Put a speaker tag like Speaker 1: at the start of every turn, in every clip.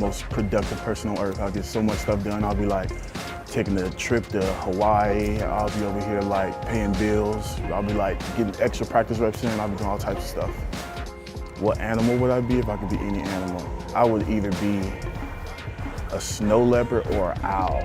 Speaker 1: most productive person on earth. I'll get so much stuff done. I'll be like taking a trip to Hawaii. I'll be over here like paying bills. I'll be like getting extra practice reps in. I'll be doing all types of stuff. What animal would I be if I could be any animal? I would either be a snow leopard or an owl.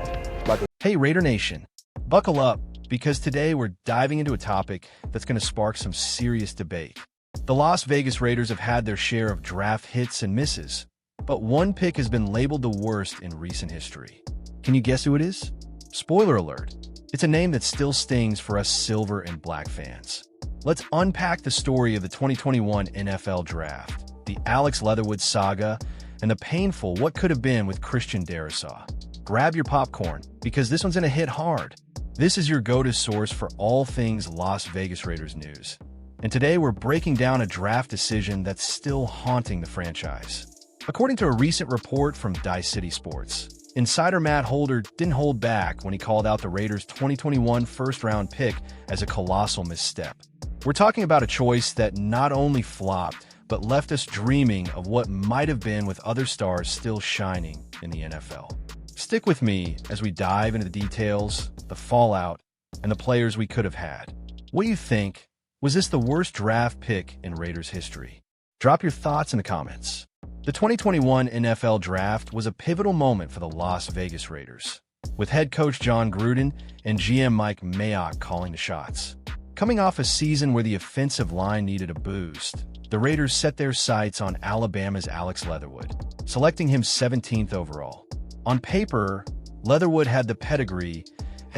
Speaker 2: Hey Raider Nation, buckle up because today we're diving into a topic that's going to spark some serious debate. The Las Vegas Raiders have had their share of draft hits and misses, but one pick has been labeled the worst in recent history. Can you guess who it is? Spoiler alert, it's a name that still stings for us silver and black fans. Let's unpack the story of the 2021 NFL Draft, the Alex Leatherwood saga, and the painful what could have been with Christian Darrisaw. Grab your popcorn, because this one's gonna hit hard. This is your go-to source for all things Las Vegas Raiders news. And today we're breaking down a draft decision that's still haunting the franchise. According to a recent report from Dice City Sports, insider Matt Holder didn't hold back when he called out the Raiders' 2021 first-round pick as a colossal misstep. We're talking about a choice that not only flopped, but left us dreaming of what might have been with other stars still shining in the NFL. Stick with me as we dive into the details, the fallout, and the players we could have had. What do you think? Was this the worst draft pick in Raiders history? Drop your thoughts in the comments. The 2021 NFL Draft was a pivotal moment for the Las Vegas Raiders, with head coach John Gruden and GM Mike Mayock calling the shots. Coming off a season where the offensive line needed a boost, the Raiders set their sights on Alabama's Alex Leatherwood, selecting him 17th overall. On paper, Leatherwood had the pedigree,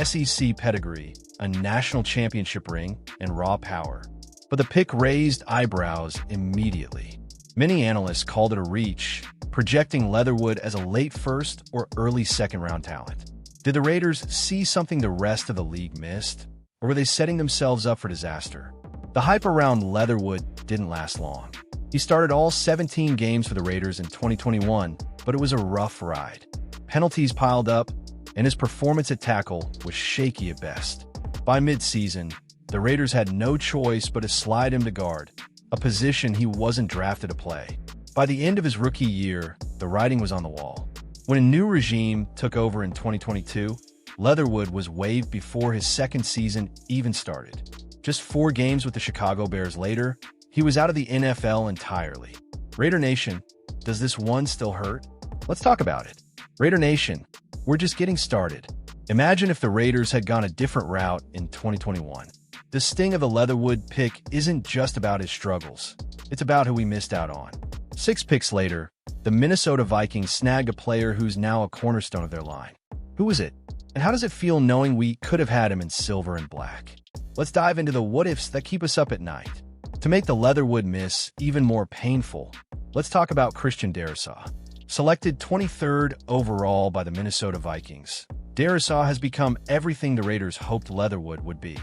Speaker 2: SEC pedigree, a national championship ring, and raw power. But the pick raised eyebrows immediately. Many analysts called it a reach, projecting Leatherwood as a late first or early second-round talent. Did the Raiders see something the rest of the league missed, or were they setting themselves up for disaster? The hype around Leatherwood didn't last long. He started all 17 games for the Raiders in 2021, but it was a rough ride. Penalties piled up, and his performance at tackle was shaky at best. By mid-season, the Raiders had no choice but to slide him to guard, a position he wasn't drafted to play. By the end of his rookie year, the writing was on the wall. When a new regime took over in 2022, Leatherwood was waived before his second season even started. Just 4 games with the Chicago Bears later, he was out of the NFL entirely. Raider Nation, does this one still hurt? Let's talk about it. Raider Nation, we're just getting started. Imagine if the Raiders had gone a different route in 2021. The sting of the Leatherwood pick isn't just about his struggles. It's about who we missed out on. 6 picks later, the Minnesota Vikings snagged a player who's now a cornerstone of their line. Who is it? And how does it feel knowing we could have had him in silver and black? Let's dive into the what-ifs that keep us up at night. To make the Leatherwood miss even more painful, let's talk about Christian Darrisaw. Selected 23rd overall by the Minnesota Vikings, Darrisaw has become everything the Raiders hoped Leatherwood would be.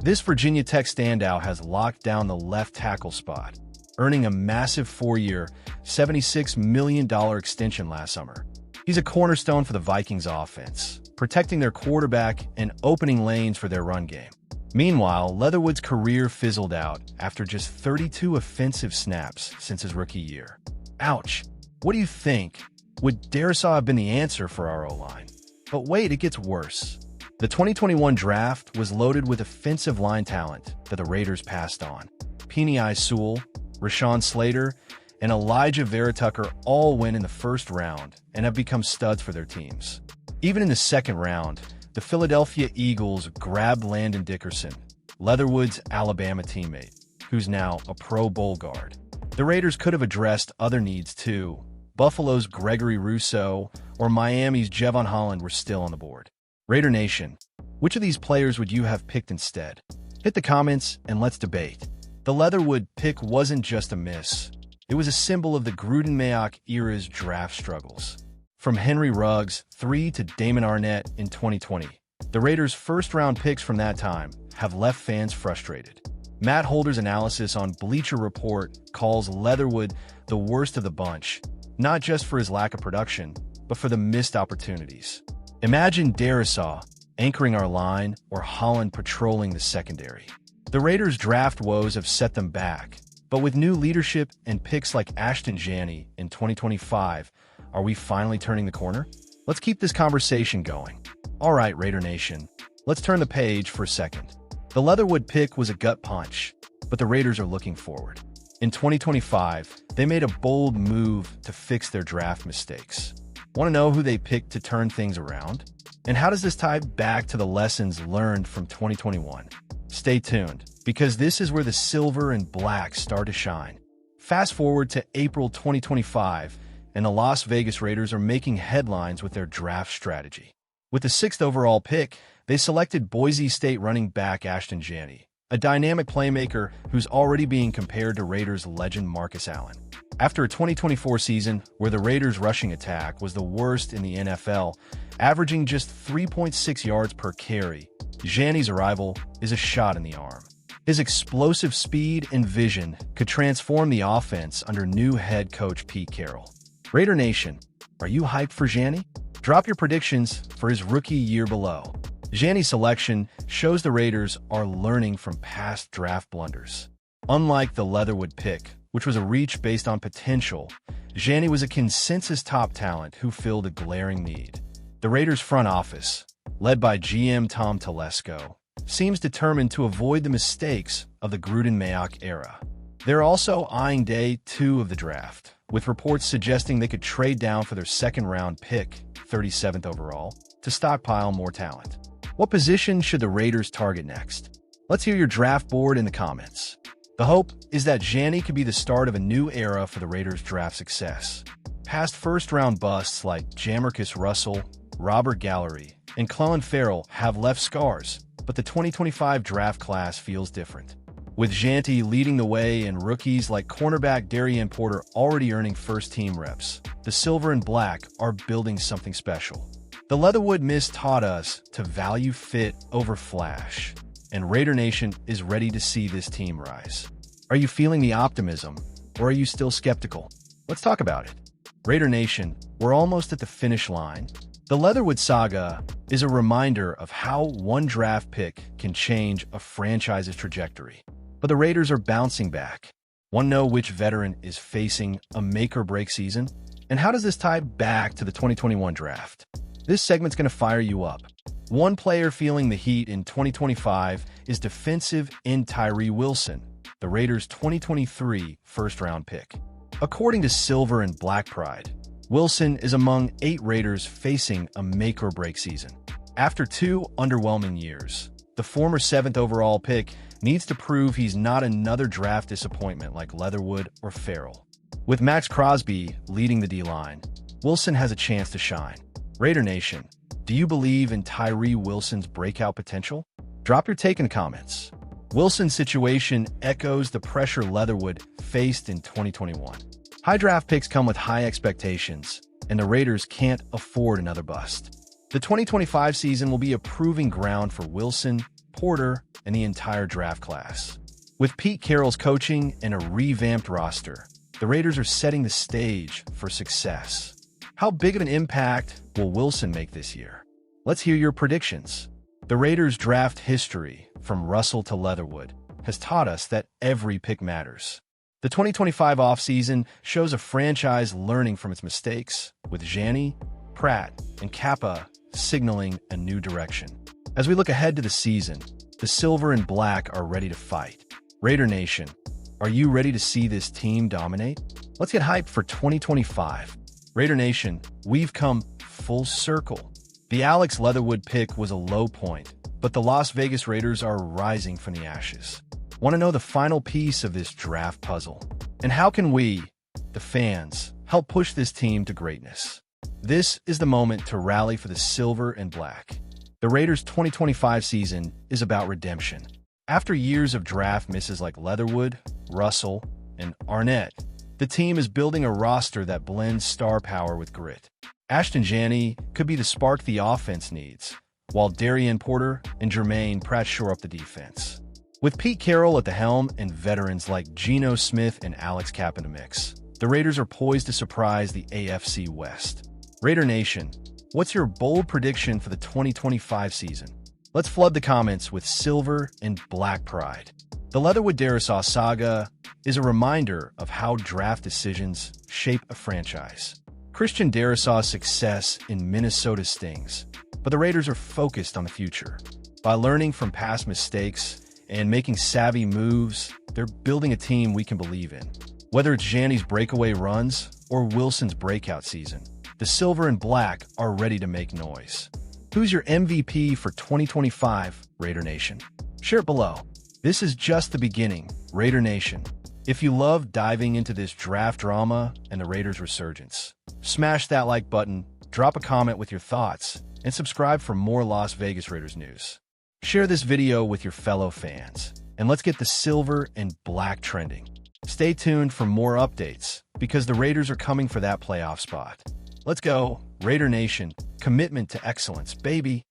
Speaker 2: This Virginia Tech standout has locked down the left tackle spot, earning a massive 4-year, $76 million extension last summer. He's a cornerstone for the Vikings offense, protecting their quarterback and opening lanes for their run game. Meanwhile, Leatherwood's career fizzled out after just 32 offensive snaps since his rookie year. Ouch! What do you think? Would Darrisaw have been the answer for our O-line? But wait, it gets worse. The 2021 draft was loaded with offensive line talent that the Raiders passed on. Penei Sewell, Rashawn Slater, and Elijah Vera Tucker all went in the first round and have become studs for their teams. Even in the second round, the Philadelphia Eagles grabbed Landon Dickerson, Leatherwood's Alabama teammate, who's now a Pro Bowl guard. The Raiders could have addressed other needs too. Buffalo's Gregory Rousseau or Miami's Jevon Holland were still on the board. Raider Nation, which of these players would you have picked instead? Hit the comments and let's debate. The Leatherwood pick wasn't just a miss. It was a symbol of the Gruden-Mayock era's draft struggles. From Henry Ruggs III to Damon Arnett in 2020, the Raiders' first-round picks from that time have left fans frustrated. Matt Holder's analysis on Bleacher Report calls Leatherwood the worst of the bunch, not just for his lack of production, but for the missed opportunities. Imagine Darrisaw anchoring our line or Holland patrolling the secondary. The Raiders' draft woes have set them back, but with new leadership and picks like Ashton Jeanty in 2025, Are we finally turning the corner? Let's keep this conversation going. All right, Raider Nation, let's turn the page for a second. The Leatherwood pick was a gut punch, but the Raiders are looking forward. In 2025, they made a bold move to fix their draft mistakes. Want to know who they picked to turn things around? And how does this tie back to the lessons learned from 2021? Stay tuned, because this is where the silver and black start to shine. Fast forward to April 2025, and the Las Vegas Raiders are making headlines with their draft strategy. With the 6th overall pick, they selected Boise State running back Ashton, a dynamic playmaker who's already being compared to Raiders legend Marcus Allen. After a 2024 season where the Raiders' rushing attack was the worst in the NFL, averaging just 3.6 yards per carry, Jeanty's arrival is a shot in the arm. His explosive speed and vision could transform the offense under new head coach Pete Carroll. Raider Nation, are you hyped for Jeanty? Drop your predictions for his rookie year below. Jeanty's selection shows the Raiders are learning from past draft blunders. Unlike the Leatherwood pick, which was a reach based on potential, Jeanty was a consensus top talent who filled a glaring need. The Raiders' front office, led by GM Tom Telesco, seems determined to avoid the mistakes of the Gruden-Mayock era. They're also eyeing day 2 of the draft, with reports suggesting they could trade down for their second-round pick, 37th overall, to stockpile more talent. What position should the Raiders target next? Let's hear your draft board in the comments. The hope is that Jeanty could be the start of a new era for the Raiders' draft success. Past first-round busts like Jamarcus Russell, Robert Gallery, and Clelin Ferrell have left scars, but the 2025 draft class feels different. With Jeanty leading the way and rookies like cornerback Darien Porter already earning first-team reps, the silver and black are building something special. The Leatherwood miss taught us to value fit over flash, and Raider Nation is ready to see this team rise. Are you feeling the optimism, or are you still skeptical? Let's talk about it. Raider Nation, we're almost at the finish line. The Leatherwood saga is a reminder of how one draft pick can change a franchise's trajectory. But the Raiders are bouncing back. Want to know which veteran is facing a make-or-break season? And how does this tie back to the 2021 draft? This segment's going to fire you up. One player feeling the heat in 2025 is defensive end Tyree Wilson, the Raiders' 2023 first-round pick. According to Silver and Black Pride, Wilson is among 8 Raiders facing a make-or-break season. After 2 underwhelming years, the former 7th overall pick needs to prove he's not another draft disappointment like Leatherwood or Ferrell. With Max Crosby leading the D-line, Wilson has a chance to shine. Raider Nation, do you believe in Tyree Wilson's breakout potential? Drop your take in the comments. Wilson's situation echoes the pressure Leatherwood faced in 2021. High draft picks come with high expectations, and the Raiders can't afford another bust. The 2025 season will be a proving ground for Wilson, Porter, and the entire draft class. With Pete Carroll's coaching and a revamped roster, the Raiders are setting the stage for success. How big of an impact will Wilson make this year? Let's hear your predictions. The Raiders' draft history, from Russell to Leatherwood, has taught us that every pick matters. The 2025 offseason shows a franchise learning from its mistakes, with Jeanty, Pratt, and Kappa signaling a new direction. As we look ahead to the season, the silver and black are ready to fight. Raider Nation, are you ready to see this team dominate? Let's get hyped for 2025. Raider Nation, we've come full circle. The Alex Leatherwood pick was a low point, but the Las Vegas Raiders are rising from the ashes. Want to know the final piece of this draft puzzle? And how can we, the fans, help push this team to greatness? This is the moment to rally for the silver and black. The Raiders' 2025 season is about redemption. After years of draft misses like Leatherwood, Russell, and Arnett, the team is building a roster that blends star power with grit. Ashton could be the spark the offense needs, while Darien Porter and Jermaine Pratt shore up the defense. With Pete Carroll at the helm and veterans like Geno Smith and Alex Kapp in the mix, the Raiders are poised to surprise the AFC West. Raider Nation, what's your bold prediction for the 2025 season? Let's flood the comments with silver and black pride. The Leatherwood saga is a reminder of how draft decisions shape a franchise. Christian Darrisaw's success in Minnesota stings, but the Raiders are focused on the future. By learning from past mistakes and making savvy moves, they're building a team we can believe in. Whether it's jeanty's breakaway runs or Wilson's breakout season, the Silver and Black are ready to make noise. Who's your MVP for 2025, Raider Nation? Share it below. This is just the beginning, Raider Nation. If you love diving into this draft drama and the Raiders' resurgence, smash that like button, drop a comment with your thoughts, and subscribe for more Las Vegas Raiders news. Share this video with your fellow fans, and let's get the Silver and Black trending. Stay tuned for more updates, because the Raiders are coming for that playoff spot. Let's go, Raider Nation. Commitment to excellence, baby.